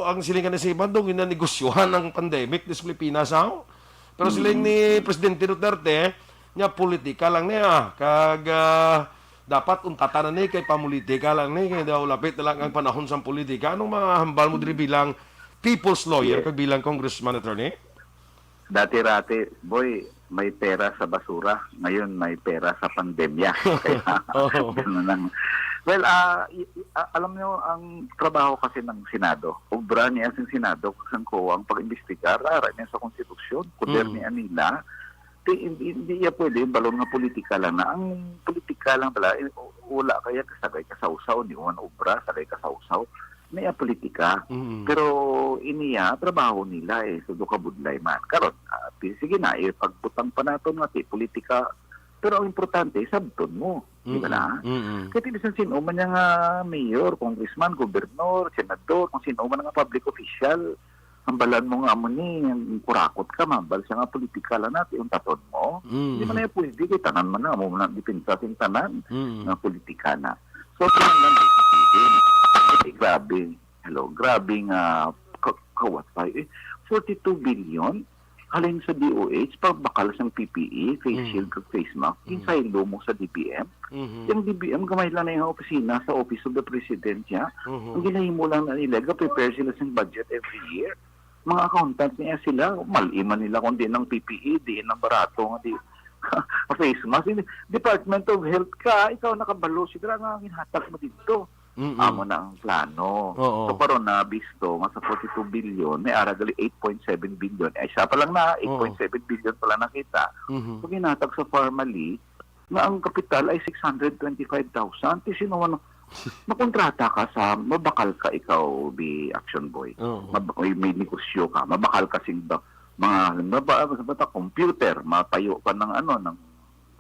ang silingan ni Siman, doon ginanegosyohan ang pandemic sa Pilipinas, ha? Pero siling ni Presidente Duterte, nga politika lang niya, kag dapat untatanan ni kay pamulitika lang ni kay daw lapit na lang ang panahon sa politika. Anong mga hambal mo diri bilang people's lawyer kag bilang congressman, attorney? Dati-rati, boy, may pera sa basura. Ngayon, may pera sa pandemya. Kaya, ganun lang. Well, alam niyo, ang trabaho kasi ng Senado, obra niya sa Senado, ang COA, ang pag-imbestigar, ara niya sa konstitusyon, kuder niya nila, hindi niya pwede yung balon nga politika lang na ang politika lang pala wala kaya kasagay kasausaw ni Juan Obra sagay kasausaw niya politika pero iniya trabaho nila so do kabudlay man karon sige na pagputang pa naton nga politika pero ang importante sabton mo di ba na kaya bisan sino man nga mayor, congressman, gobernador, senador kung sino man nga public official hambalan mo nga mo ni, kurakot ka, mambal siya nga politika lang natin, yung taton mo. Hindi man na yung pwede, kay tanan man na, mo na dipinsa sing tanan, nga politika na. So, ito lang decision. Grabe, grabe nga, kawat pa, 42 billion halin sa DOH pagbakal sa PPE, face shield kag face mask, insaylo mo sa DBM. Yung DBM gamay lang na yung opisina sa Office of the President niya. Ang ginahimo lang na nila, prepare sila sa budget every year. Mga accountant niya sila, maliman nila kung di ng PPE, di ng barato, di face mask. Department of Health ka, ikaw nakabalo, siguro nga ginhatag mo dito. Amo na ang plano. Oo. So karon na bisto nga sa 42 billion, may aragali 8.7 billion. Ay siya pa lang na 8.7 billion pala nakita. So ginatag sa Pharmaly na ang kapital ay 625,000. Kasi naman makontrata ka sa mabakal ka ikaw bi action boy. May negosyo ka, mabakal ka sing mga computer, mapayo ka ng ng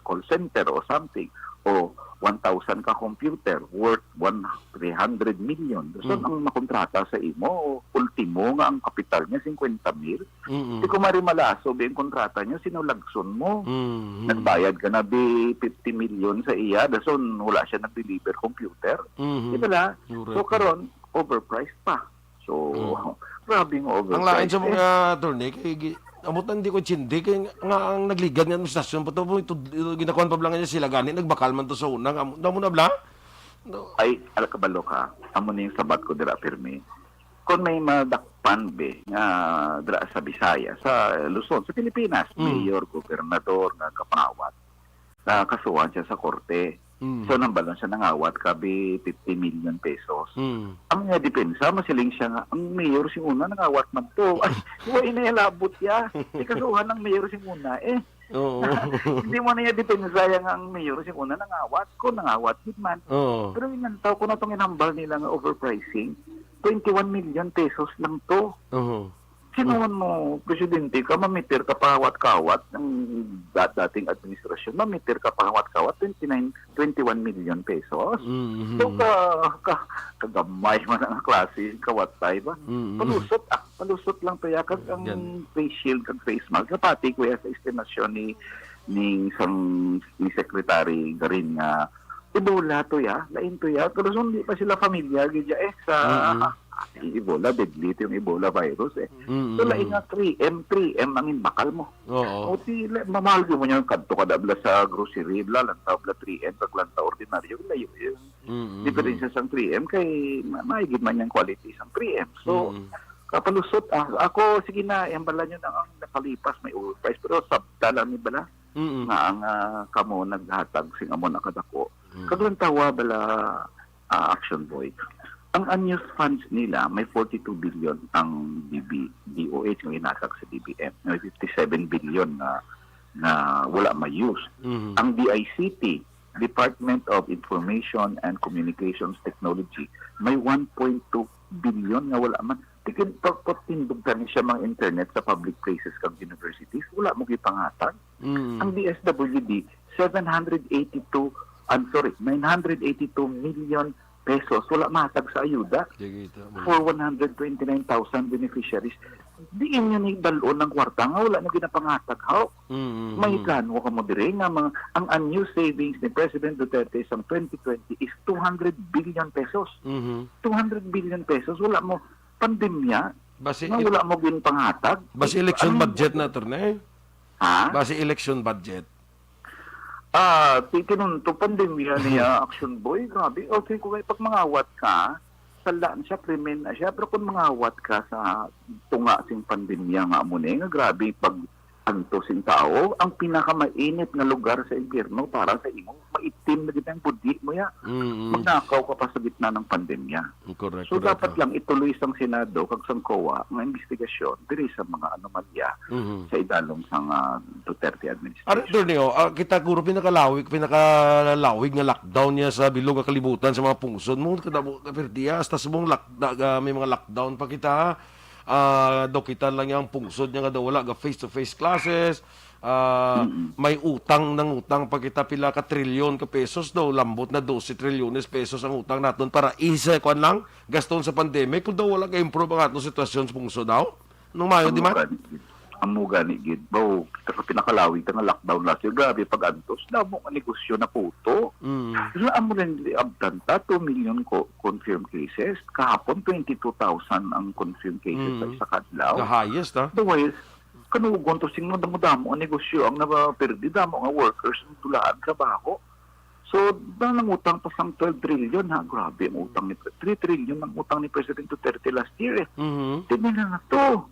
call center o something, o 1,000 ka computer worth 300 million. So, ang makontrata sa imo, ultimo nga ang kapital niya 50 mil. Di ko marimalaso, yung kontrata niya, sinulagson mo. Nagbayad ka na 50 million sa iya, so wala siya nag-deliver computer. Di ba? So, karon overpriced pa. So, grabe yung overpriced. Ang lain sa mga attorney, kay amutan di ko chindi kay nga ang nagligad nga administrasyon pa to ito ginakuan pa blangan niya sila gani nagbakal man to sa unang amo na bla ay alakabalo ka amo na yung sabat ko dira pirmi kung may madakpan be nga dira sa Bisaya sa Luzon sa Pilipinas mayor gobernador nga kapawat na kasuhan siya sa korte. So nang balon siya nangawat kabi 50 million pesos. Ang nga depensa masiling siya nga ang mayor si una nangawat man to. Ay, wa inilabot ya. Kasuhan ng mayor si una hindi mo na niya depensa yang ang mayor si una nangawat ko nangawat gid man. Pero inantaw ko na tong inambal nila nga overpricing 21 million pesos lang to. Sinuwan mo, presidente ka, mamitir ka pahawat-kawat ng dating administrasyon, mamitir ka pahawat-kawat 21 million pesos. So, kagamay man ang klase, kawatay ba? Palusot lang to yakag ang face shield kag face mask. Kapati ko sa estimasyon ni Secretary Garin nga, Ebola to ya, lain to ya, pero hindi pa sila familiar gidya sa Ebola, deadly yung Ebola virus So lain nga 3M ang imbakal mo. O ti mamahal mo niya kadto kadabla sa grocery, lantaw bla 3M pag lantaw ordinaryo layo yun. Diferensya sa 3M kay maigid man yung quality sa 3M. So kapalusot ako sige na bala niyo na ang nakalipas may overprice pero sabta lang ni bala nga ang kamo naghatag sing amo nakadako. Kaglantawa bala action boy. Ang unused funds nila, may 42 billion ang DOH ng inatag sa DBM. May 57 billion na wala ma-use. Ang DICT, Department of Information and Communications Technology, may 1.2 billion na wala man. Tikin pagpatindugtan siya mga internet sa public places kag universities, wala mo gipangatag. Ang DSWD, 982 million pesos wala matag sa ayuda for 129,000 beneficiaries. Diin yun yung dalon ng kwarta nga wala na ginapangatag. May plano ka mo dire nga ang unused savings ni President Duterte sa 2020 is 200 billion pesos. 200 billion pesos wala mo pandemya nga wala mo ginapangatag. Basi election budget na attorney. Basi election budget. Tinunto pandemya niya action boy, grabe. Okay, kung pag mangawat ka, salaan siya, krimen na siya. Pero kung mangawat ka sa tunga sing pandemya nga mo nga grabe pag anto sing tao, ang pinakamainit na lugar sa impyerno para sa imo, maitim na gitang budi mo ya. Magnakaw ka pa sa gitna ng pandemya. So dapat lang ituloy sang Senado kag sang COA ang investigasyon diri sa mga anomalya sa idalom sang Duterte administration. Attorney, kita guro pinakalawig nga lockdown niya sa bilog nga kalibutan sa mga pungsod mo kapirdiya hasta subong may mga lockdown pa kita. Dokitan lang yung pungsod niya nga daw wala face-to-face classes. May utang pa kita pila ka trilyon ka pesos daw lambot na 12 trilyones pesos ang utang naton para isa kuan lang gaston sa pandemic kung daw wala ka improve ang atong sitwasyon sa pungsod daw nung Mayo di man amo gani gid bawo kita ka pinakalawi ta nga lockdown last year grabe pag-antos damo nga negosyo na puto. Sila amo rin abdan ta 2 million ko confirmed cases kahapon 22,000 ang confirmed cases sa isa kadlaw. The highest, ha? Otherwise, kanugon to sing damo ang negosyo ang naperdi damo nga workers ang tulaan trabaho. So, nang utang pa sang 12 trillion ha, grabe ang utang ni 3 trillion ang utang ni President Duterte last year eh. Tingnan na to.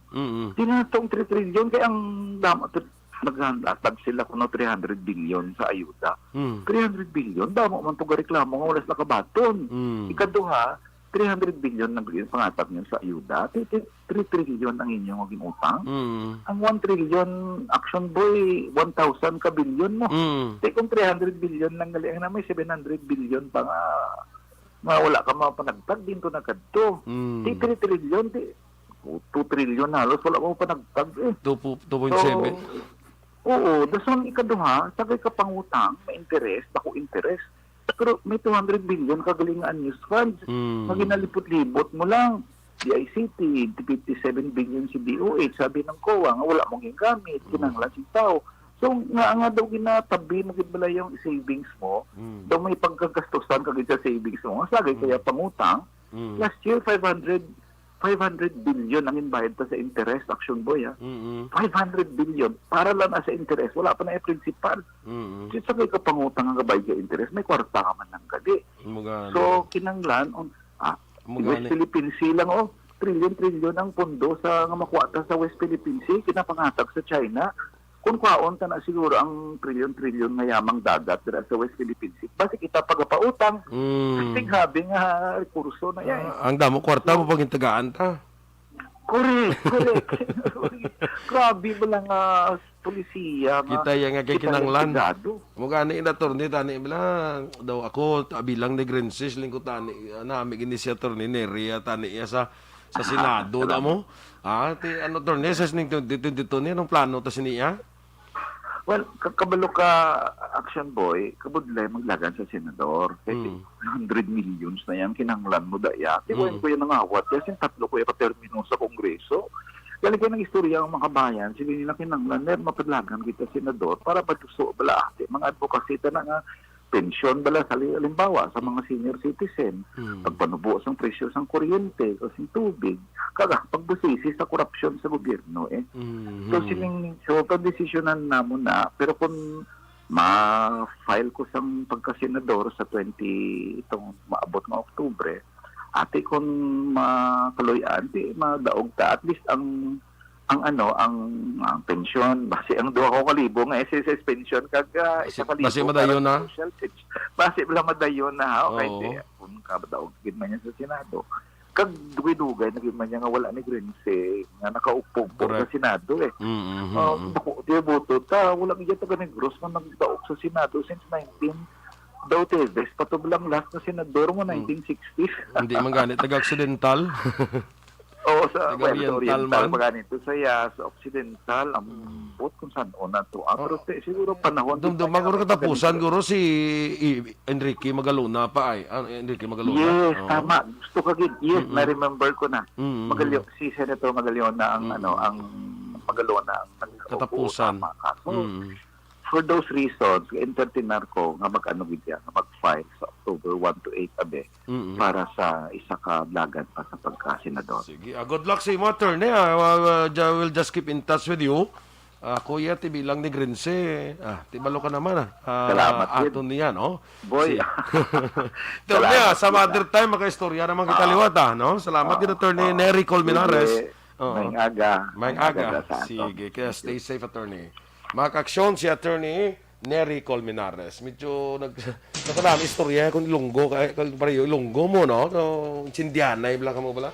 Tingnan na tong 3 trillion kaya ang damo naghatag sila kuno 300 billion sa ayuda. 300 billion damo man to reklamo nga wala sila kabaton. Ikaduha 300 billion ng pangatag niyo sa ayuda. 3 trillion ang inyong maging utang. Ang 1 trillion action boy 1,000 ka billion mo. Kung 300 billion lang galing na may 700 billion pa nga wala ka mapanagtag din to na kadto. 3 trillion 2 trillion halos wala mo panagtag eh. 2.7. Oo, dason ikaduha, sagay ka pangutang, may interest, ako interest. Pero may 200 billion kagalingan news funds. Maginalipot-libot mo lang. DICT, 57 billion si DOH, sabi ng COA, nga wala mong gamit, kinanglan si tao. So, nga daw ginatabi mo gibala yung savings mo, daw may pagkagastusan kagid sa savings mo. Sagay kaya pangutang, last year 500 billion ang inbayad pa sa interest, Action Boy ha. 500 billion para lang na sa interest, wala pa na principal. Kasi sagay ka pangutang ang gabay sa interest, may kwarta ka man ng gali. So kinanglan West Philippine Sea lang trillion ang pondo sa nga makuha ta sa West Philippine Sea kinapangatag sa China. Kung kwaon ta na siguro ang trillion nga yamang dagat dira sa West Philippine Sea. Basi kita pagapautang. Kasi grabe nga kurso na yan. Ang damo kwarta mo pag intagaan ta. Correct. Grabe mo lang polisiya. Kita yang nga kay kinanglan. Mga ni attorney tani bilang daw ako bilang ni Grensis lingkod tani nami initiator ni Neria tani sa Senado da mo. Ano attorney sa dito ni anong plano ta siniya? Well, kabalo ka Action Boy, kabudlay maglagan sa senador. Kasi 100 millions na yan, kinanglan mo daya. Tiwain ko yan nangawat. Kasi 3 ko yung termino sa Kongreso. Galing kayo ng istorya ang mga bayan, sila nila kinanglan, mapadlagan kita senador para patuso bala ate. Mga advocacy na nga, pensyon bala sa halimbawa sa mga senior citizen, pagpanubo sa presyo sa kuryente, kasi tubig, pagbusisi sa korupsyon sa gobyerno eh. So pag-desisyonan na muna, pero kung ma-file ko sa pagkasenador sa 20 itong maabot ng Oktubre, ate kung makaloyan, madaog ta at least ang pensyon base ang 2,000 nga SSS pension kaga isa ka base madayon na base bala madayon na okay kung kabadaog gid man niya sa Senado kag dugay-dugay naging man niya nga wala ni Grense nga nakaupo po sa Senado eh di boto ta wala gid ta Negros nga nagdaog sa Senado since 19 daw Teves patublang last na senador mo 1960s hindi man ganit taga-occidental. Oo, sa oriental pa ganito sa occidental, ang bot kung saan o na to. Pero siguro panahon. Maguro katapusan, guro si Enrique Magalona pa ay. Enrique Magalona. Yes, tama. Gusto ka gid. Yes, na-remember ko na. Si Senator Magalona ang ang Magalona ang katapusan. For those reasons, entertainar ko nga mag-ano gid yan, mag-file sa October 1 to 8 abe para sa isa ka blagan pa sa pagka-senador. Sige, good luck sa imo attorney. We'll just keep in touch with you. Kuya, bilang ni Grense. Tibalo ka naman. Salamat. Aton niya, no? Boy. Attorney, sa mother time, maka-istorya naman kita liwat, no? Salamat din attorney Nery Colmenares. Mayang aga. Sige, kaya stay safe attorney. Maka-aksyon si attorney Nery Colmenares. Medyo nagkadami istorya kung Ilonggo. Pareho Ilonggo mo, no? So, Chindianay, bala ka mo bala?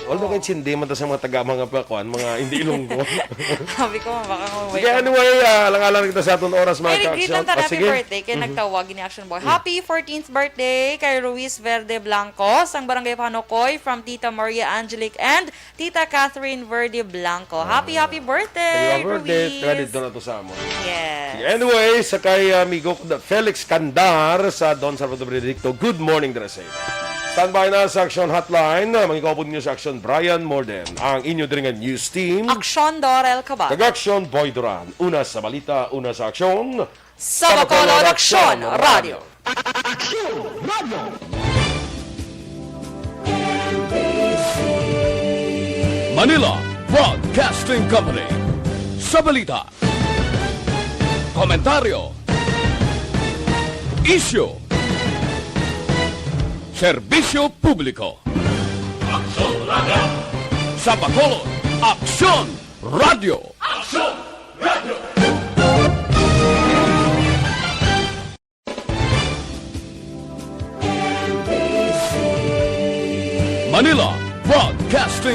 Although kay Chindi man ta sa mga taga mga pakuan, mga hindi Ilonggo. Sabi ko, baka mo Sige, anyway, lang kita sa atong oras mga Ay, greet ka-aksyon. lang ta, happy birthday kay nagtawag ni Action Boy. Happy 14th birthday kay Ruiz Verde Blanco, sang Barangay Panokoy, from Tita Maria Angelic and Tita Catherine Verde Blanco. Happy birthday, Ruiz! Dito na to sa amon. Yes. Sige, anyway, sa kay amigo Felix Candar sa Don Salvador Benedicto, good morning, Dresay. Standby na sa Action Hotline. Magkakapod niyo sa Action Brian Morden. Ang inyo dringan news team. Aksyon Dorel Cabal. Tag-Action Boy Duran. Una sa balita, una sa aksyon. Sa Bacolod Aksyon Radio. Manila Broadcasting Company. Sa balita, komentaryo, isyu, serbisyo publiko. Aksyon Radio. Sa Bacolod, Aksyon Radio. Aksyon Radio. Manila Broadcasting